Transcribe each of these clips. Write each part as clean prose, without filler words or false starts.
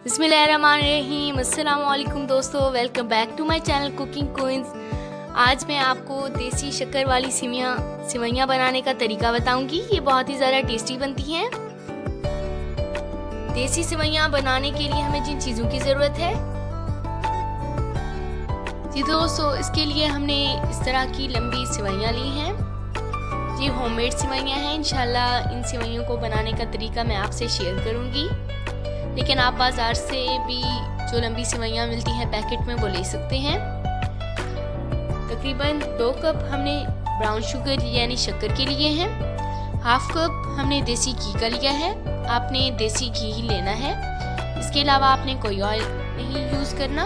बिस्मिल्लाहिर्रहमानिर्रहीम। अस्सलाम वालेकुम दोस्तों, welcome back to my channel cooking queens. आज मैं आपको देसी शक्कर वाली सिवैयाँ बनाने का तरीका बताऊंगी। ये बहुत ही ज़्यादा टेस्टी बनती हैं। देसी सिवैयाँ बनाने के लिए हमें जिन चीज़ों की ज़रूरत है जी दोस्तों, इसके लिए हमने इस तरह की लंबी सिवैयाँ ली हैं। ये होममेड सिवैयाँ हैं। इंशाल्लाह इन सिवैयों को बनाने का तरीका मैं आपसे शेयर करूँगी, लेकिन आप बाज़ार से भी जो लंबी सिवैयाँ मिलती हैं पैकेट में वो ले सकते हैं। तकरीबन 2 कप हमने ब्राउन शुगर यानी शक्कर के लिए हैं। हाफ कप हमने देसी घी का लिया है। आपने देसी घी ही लेना है, इसके अलावा आपने कोई ऑयल नहीं यूज़ करना।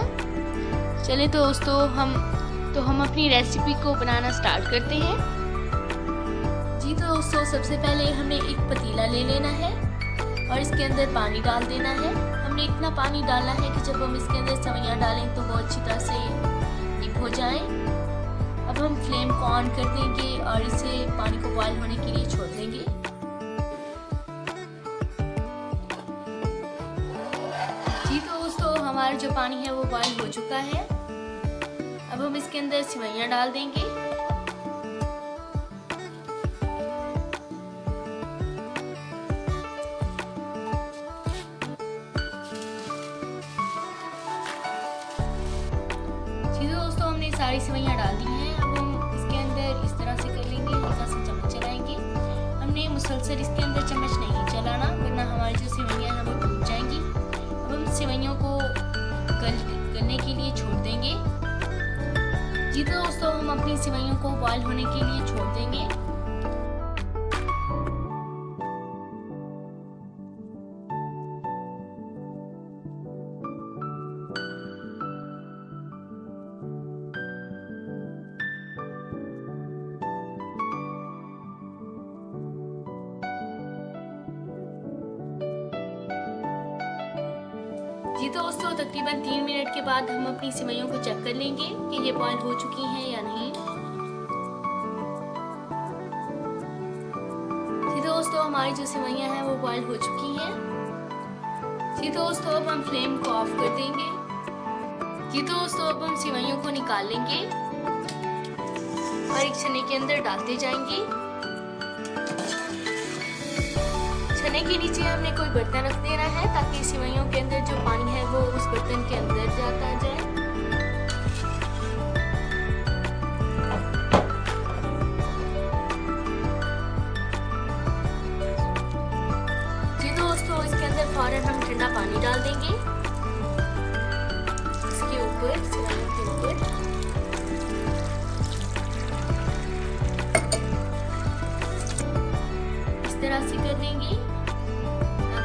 चलें तो दोस्तों हम अपनी रेसिपी को बनाना स्टार्ट करते हैं। जी तो दोस्तों, सबसे पहले हमें एक पतीला ले लेना है और इसके अंदर पानी डाल देना है। हमने इतना पानी डालना है कि जब हम इसके अंदर सेवइयाँ डालें तो वो अच्छी तरह से डिप हो जाए। अब हम फ्लेम को ऑन कर देंगे और इसे पानी को बॉयल होने के लिए छोड़ देंगे। जी तो दोस्तों, हमारा जो पानी है वो बॉयल हो चुका है। अब हम इसके अंदर सेवइयाँ डाल देंगे। दोस्तों, हमने सारी सेवइयाँ डाल दी हैं। अब हम इसके अंदर इस तरह से कर लेंगे, हल्का सा चम्मच चलाएंगे। हमने मुसलसल इसके अंदर चम्मच नहीं चलाना, वरना हमारी जो सेवइयाँ हैं वो टूट जाएंगी। अब हम सेवइयों को गलने के लिए छोड़ देंगे। जी तो दोस्तों, हम अपनी सेवइयों को बॉयल होने के लिए छोड़ देंगे। जी तो दोस्तों, तकरीबन 3 मिनट के बाद हम अपनी सेवइयों को चेक कर लेंगे कि ये बॉयल हो चुकी हैं या नहीं। जी तो दोस्तों, हमारी जो सेवइयाँ हैं वो बॉयल हो चुकी हैं। जी तो दोस्तों, अब हम फ्लेम को ऑफ कर देंगे। जी तो दोस्तों, अब हम सेवइयों को निकाल लेंगे और एक छन्नी के अंदर डालते जाएंगे। छन्ने के नीचे हमने कोई बर्तन रख देना है ताकि सेवइयों के अंदर जो पानी है वो उस बर्तन के अंदर जाता जाए। जी दोस्तों, इसके अंदर फौरन हम ठंडा पानी डाल देंगे इसके ऊपर, सेवइयों के ऊपर। इस तरह से कर देंगे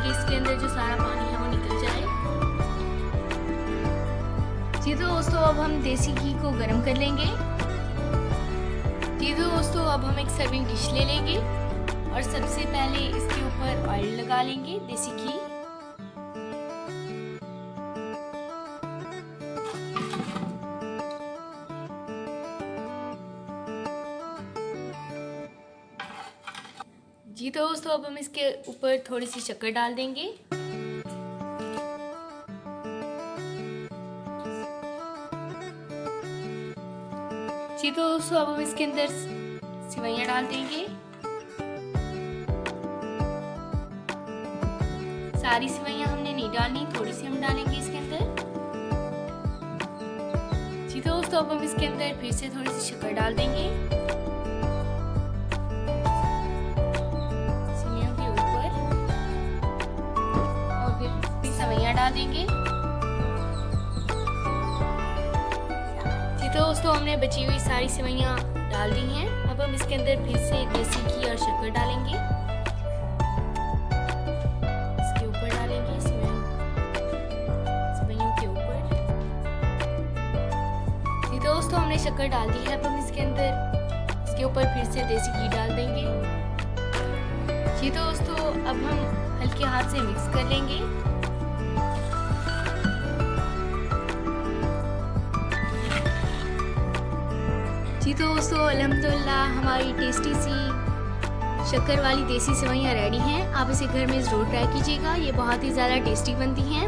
इसके अंदर जो सारा पानी है वो निकल जाए। जी तो दोस्तों, अब हम देसी घी को गरम कर लेंगे। जी तो दोस्तों, अब हम एक सर्विंग डिश ले लेंगे और सबसे पहले इसके ऊपर ऑयल लगा लेंगे, देसी घी। जी तो दोस्तों, अब हम इसके ऊपर थोड़ी सी शक्कर डाल देंगे। जी तो दोस्तों, अब हम इसके अंदर सेवइयाँ डाल देंगे। सारी सेवइयाँ हमने नहीं डालनी, थोड़ी सी हम डालेंगे इसके अंदर। जी तो दोस्तों, अब हम इसके अंदर फिर से थोड़ी सी शक्कर डाल देंगे। डाल देंगे। जी तो दोस्तों, हमने बची हुई सारी सेवइयाँ डाल दी हैं। अब हम इसके अंदर फिर से देसी घी और शक्कर डालेंगे। इसके ऊपर डालेंगे, सेवइयों के ऊपर। जी तो दोस्तों, हमने शक्कर डाल दी है। अब हम इसके ऊपर फिर से देसी घी डाल देंगे। जी तो दोस्तों, अब हम हल्के हाथ से मिक्स कर लेंगे। जी तो दोस्तों, अल्हम्दुलिल्लाह हमारी टेस्टी सी शक्कर वाली देसी सेवइयाँ रेडी हैं। आप इसे घर में ज़रूर ट्राई कीजिएगा, ये बहुत ही ज़्यादा टेस्टी बनती हैं।